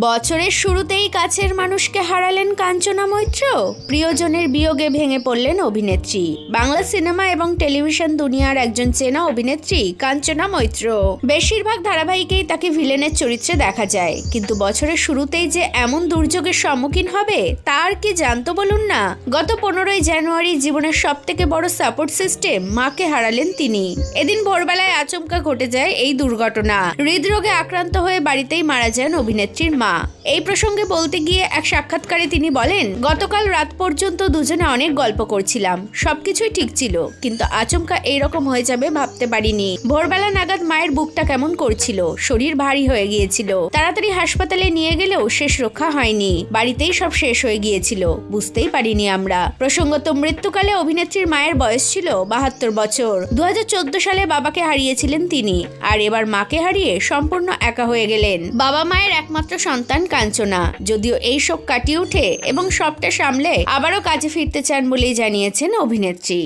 বছরের শুরুতেই কাছের মানুষকে হারালেন কাঞ্চনা মৈত্র। প্রিয়জনের বিয়োগে ভেঙে পড়লেন অভিনেত্রী। বাংলা সিনেমা এবং টেলিভিশন দুনিয়ার একজন চেনা অভিনেত্রী কাঞ্চনা মৈত্র। বেশিরভাগ ধারাবাহিকেই তাকে ভিলেনের চরিত্রে দেখা যায়, কিন্তু বছরের শুরুতেই যে এমন দুর্যোগের সম্মুখীন হবে তার কি জানতো বলুন না। গত 15ই জানুয়ারি জীবনের সবথেকে বড় সাপোর্ট সিস্টেম মাকে হারালেন তিনি। এদিন ভোরবেলায় আচমকা ঘটে যায় এই দুর্ঘটনা। হৃদরোগে আক্রান্ত হয়ে বাড়িতেই মারা যান অভিনেত্রীর মা। এই প্রসঙ্গে বলতে গিয়ে এক সাক্ষাৎকারে তিনি বলেন, গতকাল রাত পর্যন্ত দুজনে অনেক গল্প করছিলাম, সবকিছুই ঠিক ছিল, কিন্তু আচমকা এইরকম হয়ে যাবে ভাবতে পারিনি। ভোরবেলা নাগাদ মায়ের বুকটা কেমন করছিল, শরীর ভারী হয়ে গিয়েছিল। তাড়াতাড়ি হাসপাতালে নিয়ে গেলেও শেষ রক্ষা হয়নি, বাড়িতেই সব শেষ হয়ে গিয়েছিল, বুঝতেই পারিনি আমরা। প্রসঙ্গত, মৃত্যুকালে অভিনেত্রীর মায়ের বয়স ছিল 72 বছর। 2014 সালে বাবাকে হারিয়েছিলেন তিনি, আর এবার মাকে হারিয়ে সম্পূর্ণ একা হয়ে গেলেন। বাবা মায়ের একমাত্র সন্তান কাঞ্চনা। যদিও এই শোক কাটিয়ে উঠে এবং সবটা সামলে আবারও কাজে ফিরতে চান বলেই জানিয়েছেন অভিনেত্রী।